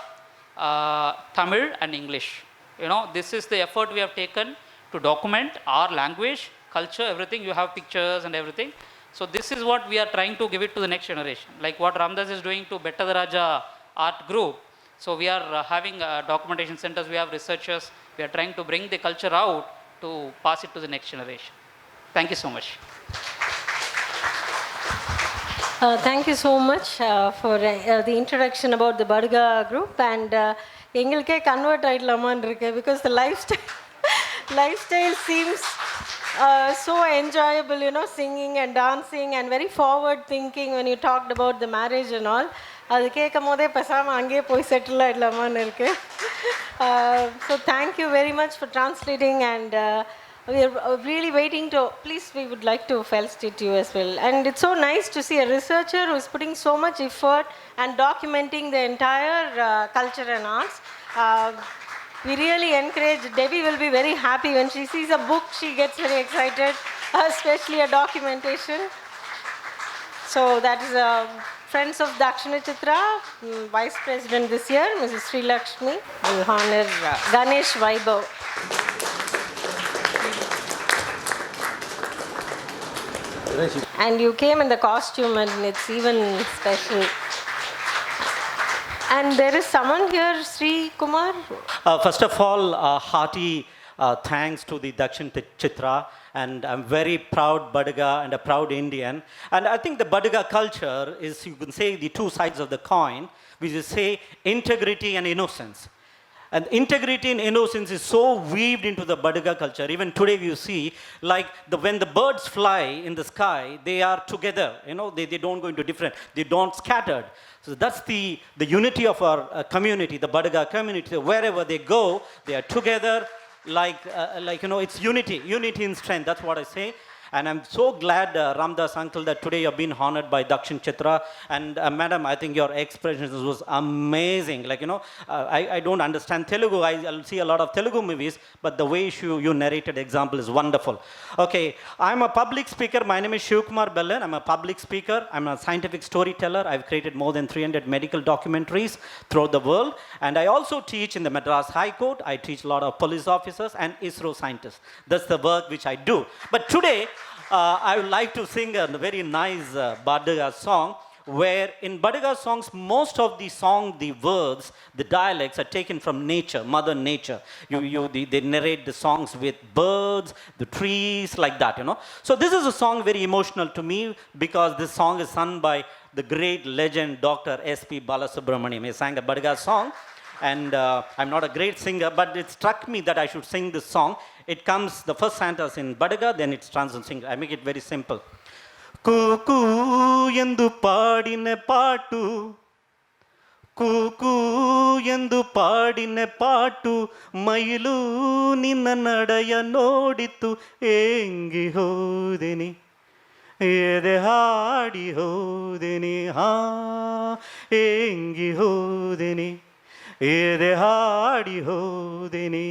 Tamil and English. This is the effort we have taken to document our language, culture, everything. You have pictures and everything. So this is what we are trying to give it to the next generation. Like what Ramdas is doing to Bettadha Raja art group. So we are having documentation centers, we have researchers. We are trying to bring the culture out to pass it to the next generation. Thank you so much. Thank you so much for the introduction about the Badaga group. And எங்களுக்கே convert ஆகிடலாமான்னு இருக்கு because the lifestyle seems so enjoyable, you know, singing and dancing and very forward thinking when you talked about the marriage and all. அது கேட்கும் போதே பேசாமல் அங்கேயே போய் settle ஆகிடலாமான்னு இருக்கு. So thank you very much for translating, and we are really waiting to, please, we would like to felicitate you as well. And it's so nice to see a researcher who is putting so much effort and documenting the entire culture and arts. We really encourage, Debbie will be very happy when she sees a book, she gets very excited, especially a documentation. So that is Friends of DakshinaChitra, Vice President this year, Mrs. Sri Lakshmi, will honor Ganesh Vaibhav. And you came in the costume and it's even special. And there is someone here, Sri Kumar. First of all, hearty thanks to the DakshinaChitra, and I'm very proud Badaga and a proud Indian. And I think the Badaga culture is, you can say, the two sides of the coin, which is say integrity and innocence. And integrity and innocence is so weaved into the Badaga culture. Even today you see, like when the birds fly in the sky, they are together. You know, they don't go into different, they don't scattered. So that's the unity of our community, the Badaga community. Wherever they go, they are together, like you know, it's unity in strength. That's what I say. And I'm so glad, Ramdas uncle, that today you've been honored by DakshinaChitra. And madam, I think your expressions was amazing. Like, you know, I don't understand Telugu. I'll see a lot of Telugu movies, but the way you narrated example is wonderful. Okay, I'm a public speaker. My name is Shivkumar Bellan. I'm a public speaker. I'm a scientific storyteller. I've created more than 300 medical documentaries throughout the world. And I also teach in the Madras High Court. I teach a lot of police officers and ISRO scientists. That's the work which I do. But today, I would like to sing a very nice Badaga song, where in Badaga songs, most of the song, the words, the dialects are taken from nature, Mother Nature. They narrate the songs with birds, the trees, like that, you know. So this is a song very emotional to me, because this song is sung by the great legend, Dr. S.P. Balasubramaniam. He sang a Badaga song. And I'm not a great singer, but it struck me that I should sing this song. It comes, the first stanzas in Badaga, then it's translated. I make it very simple. Kuku yendu paadine paatu, kuku yendu paadine paatu, mailu ninna nadaya nodittu engi hodeni. Ede haadi hodeni, ha engi hodeni. Ede haadi hodeni.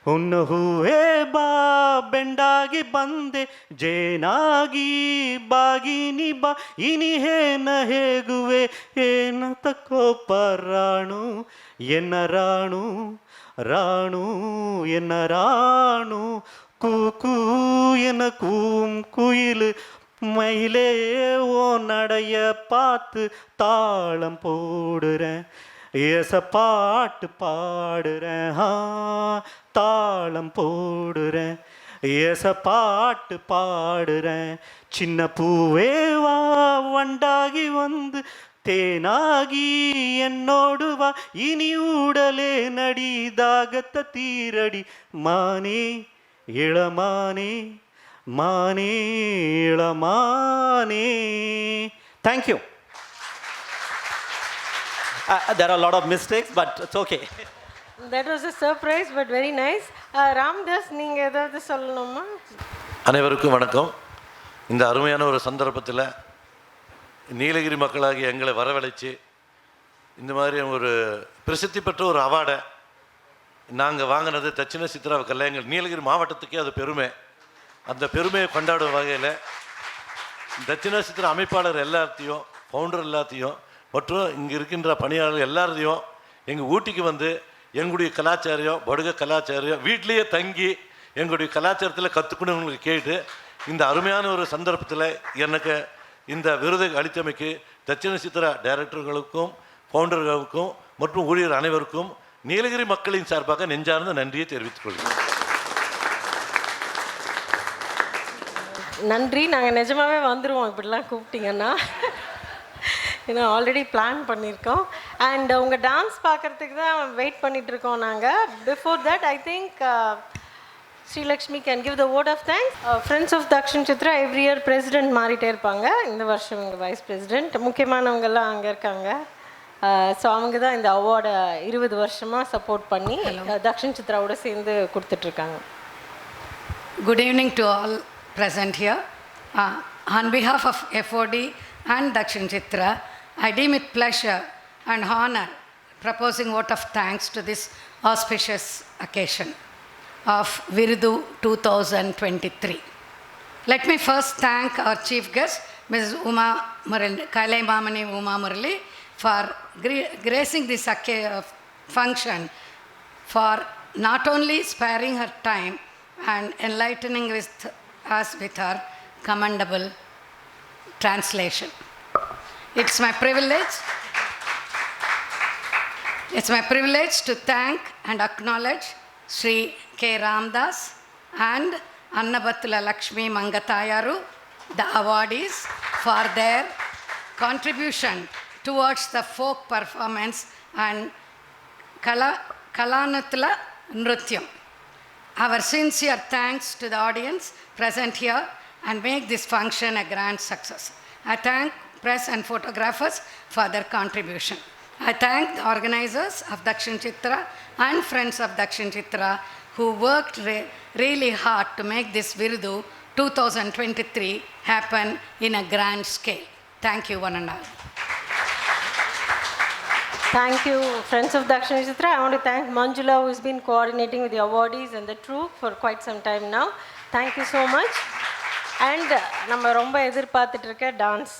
ಹುನ್ನು ಹೂವೇ ಬಾ ಬೆಂಡಾಗಿ ಬಂದೆ ಜೇನಾಗಿ ಬಾಗಿನಿ ಬಾ ಇನಿ Hena ಹೇಗುವೆ ಏನ ತಕೋಪ ರಾಣು ಎನ್ನ ರಾಣು ರಾಣು ಎನ್ನ ರಾಣು ಕೂಕು என கூம் குயில் மயிலே ஓ நடைய பார்த்து தாளம் போடுறேன் ஏச பாட்டு பாடுறேன், தாளம் போடுறேன், ஏச பாட்டு பாடுறேன். சின்ன பூவே வா வண்டாகி வந்து தேனாகி என்னோடு வா இனி ஊடலே நடி தாகத்த தீரடி மானே இளமானே மானே இளமானே. Thank you. There are a lot of mistakes, but it's okay. That was a surprise, but very nice. Ramdas, நீங்க ஏதாவது சொல்லணுமா? அனைவருக்கும் வணக்கம். இந்த அருமையான ஒரு சந்தர்ப்பத்தில் நீலகிரி மக்களாகி எங்களை வரவழைச்சு இந்த மாதிரி ஒரு பிரசித்தி பெற்ற ஒரு அவார்டை நாங்கள் வாங்கினது தட்சிண கலை எங்கள் நீலகிரி மாவட்டத்துக்கே அது பெருமை. அந்த பெருமையை கொண்டாடும் வகையில் தட்சிண அமைப்பாளர் எல்லாத்தையும், ஃபவுண்டர் எல்லாத்தையும், மற்றும் இங்கே இருக்கின்ற பணியாளர்கள் எல்லாரையும் எங்கள் ஊட்டிக்கு வந்து எங்களுடைய கலாச்சாரம், படுக கலாச்சாரம் வீட்லேயே தங்கி எங்களுடைய கலாச்சாரத்தில் கற்றுக்கணுங்களுக்கு கேட்டு இந்த அருமையான ஒரு சந்தர்ப்பத்தில் எனக்கு இந்த விருதை அளித்தமைக்கு தட்சிண டைரக்டர்களுக்கும் ஃபவுண்டர்களுக்கும் மற்றும் ஊழியர் அனைவருக்கும் நீலகிரி மக்களின் சார்பாக நெஞ்சார்ந்த நன்றியை தெரிவித்துக் கொள்கிறேன். நன்றி. நாங்கள் நிஜமாகவே வந்துடுவோம் இப்படிலாம் கூப்பிட்டீங்கன்னா. ஏன்னா ஆல்ரெடி பிளான் பண்ணியிருக்கோம். அண்ட் உங்கள் டான்ஸ் பார்க்குறதுக்கு தான் வெயிட் பண்ணிகிட்ருக்கோம் நாங்கள். Before that I think Sri Lakshmi can give the word of thanks. Friends of DakshinaChitra every year president மாறிட்டே இருப்பாங்க. இந்த வருஷம் இங்கே வைஸ் பிரசிடென்ட் முக்கியமானவங்கெல்லாம் அங்கே இருக்காங்க. ஸோ அவங்க தான் இந்த அவார்டை 20 வருஷமாக சப்போர்ட் பண்ணி DakshinaChitraவோட சேர்ந்து கொடுத்துட்ருக்காங்க. Good evening to all present here. On behalf of FOD and DakshinaChitra, I deem it pleasure and honor proposing vote of thanks to this auspicious occasion of Virudhu 2023. Let me first thank our chief guest, Ms. Kalaimamani Uma Murali, for gracing this function, for not only sparing her time and enlightening us with her commendable translation. It's my privilege to thank and acknowledge Shri K.Ramdhas and SmtAnnabattula Lakshmi Mangatayaru, the awardees, for their contribution towards the folk performance and KalavantuluNrithyam. Our sincere thanks to the audience present here and make this function a grand success. I thank press and photographers for their contribution. I thank the organizers of DakshinaChitra and Friends of DakshinaChitra who worked really hard to make this Virudhu 2023 happen in a grand scale. Thank you, one and all. Thank you, Friends of DakshinaChitra. I want to thank Manjula, who has been coordinating with the awardees and the troupe for quite some time now. Thank you so much. And நம்ம ரொம்ப எதிர்பார்த்துட்டு இருக்க dance.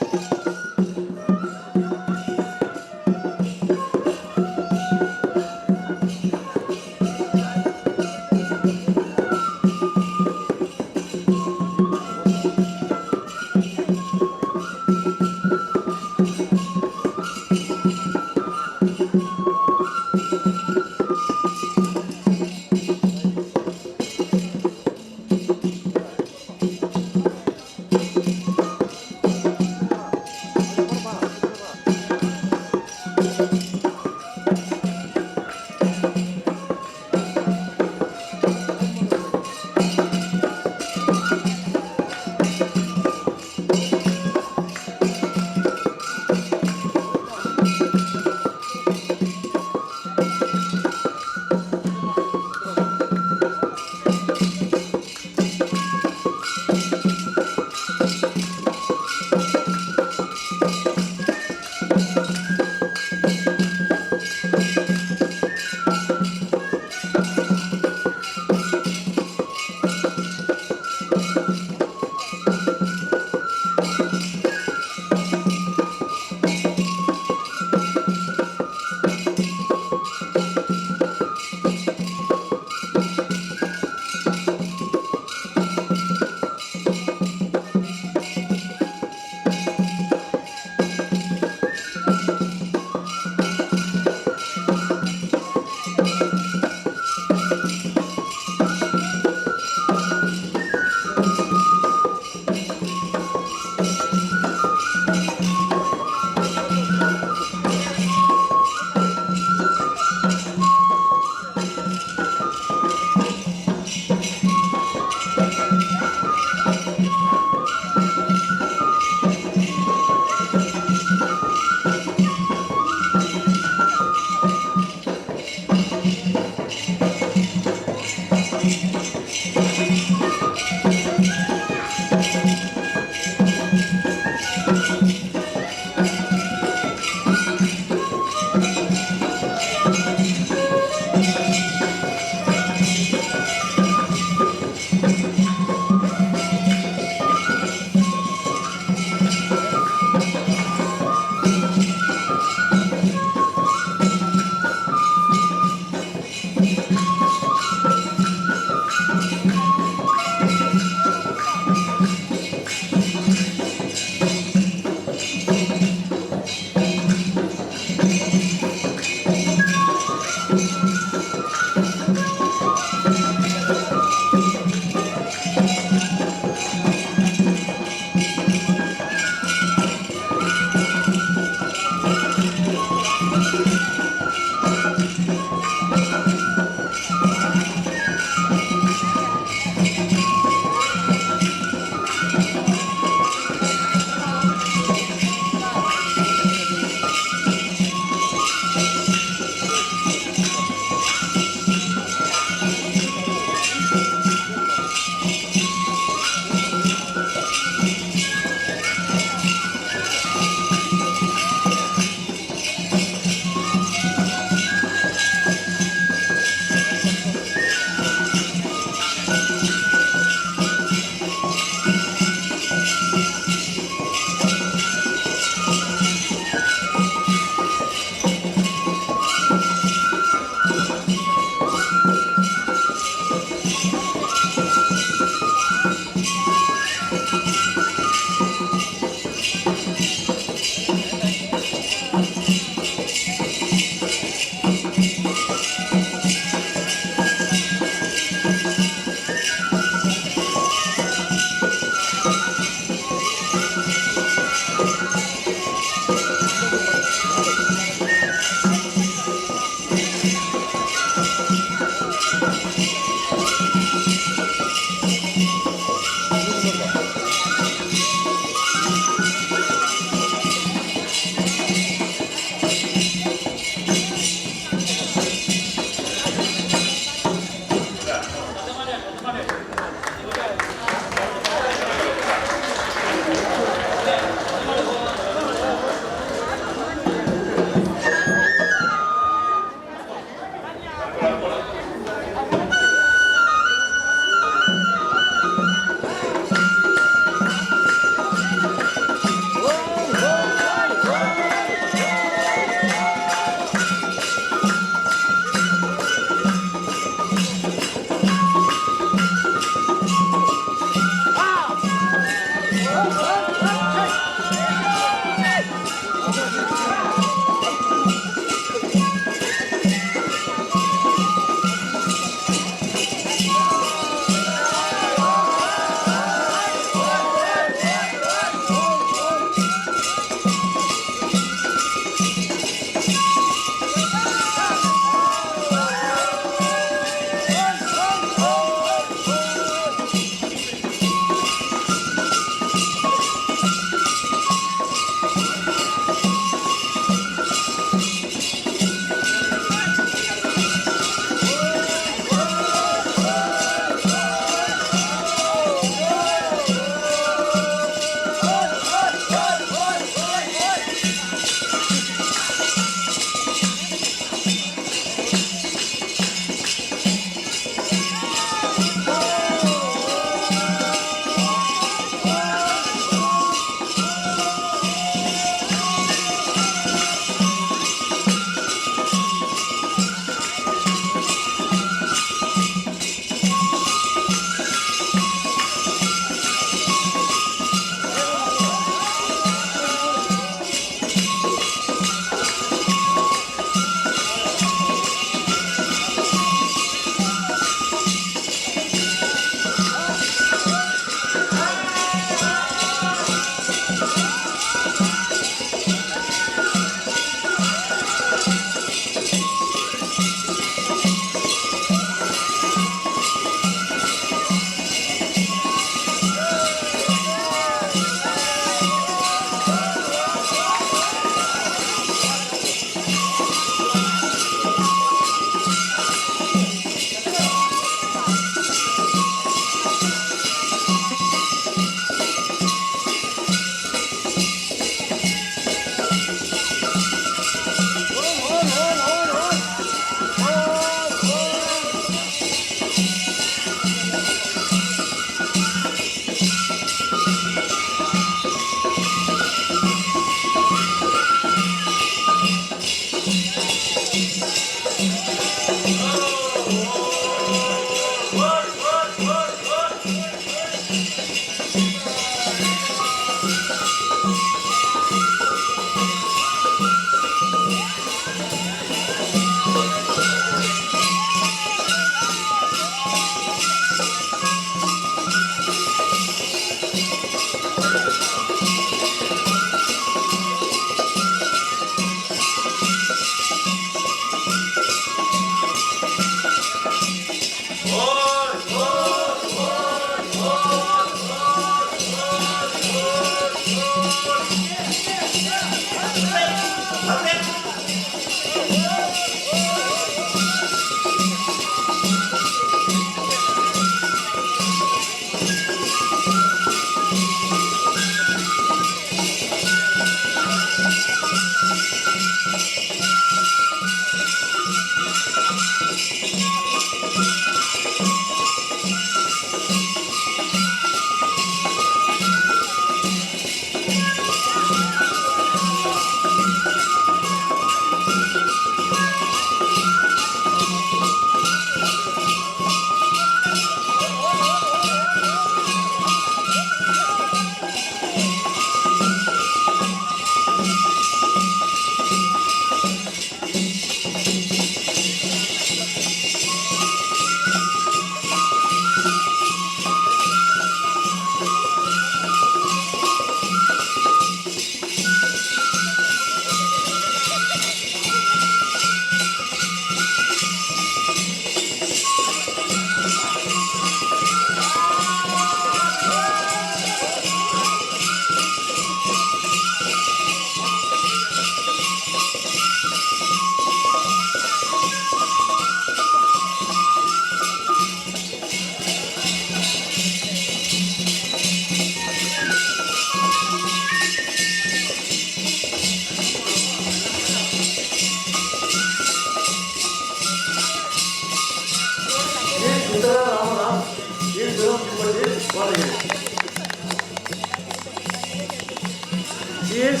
She is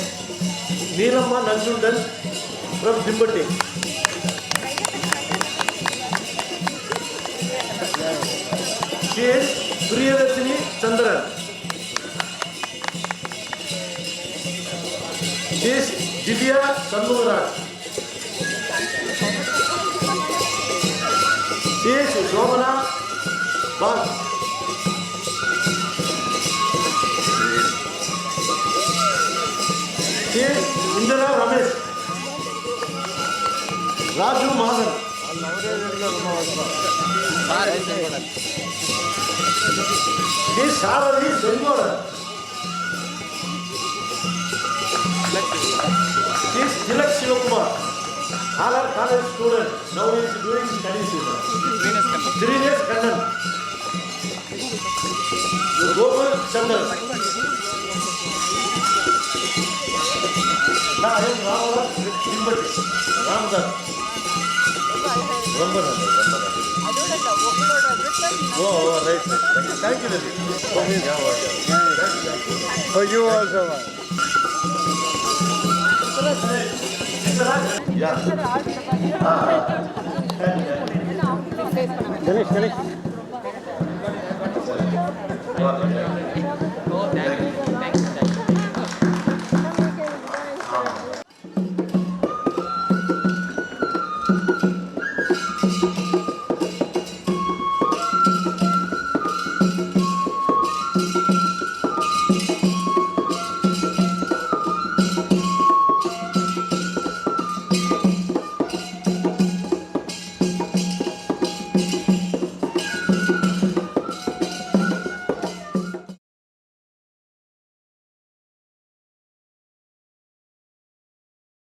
Neelamma Nanjundan from Dimbatti. She is Priyadarshini Chandran. She is Divya Sanmugaraj. She is Shobana Bhatt. She is Indira Ramesh. Raju Mahan. She is Sarali Sengoran. She is Tilak Shivakumar. All are college students. Now he is doing studies. Dinesh Kannan. Gopal Chandran. I am Ramdhas. Oh, right. Thank you, Lily. Oh, you also want. Yeah. Finish. Thank you.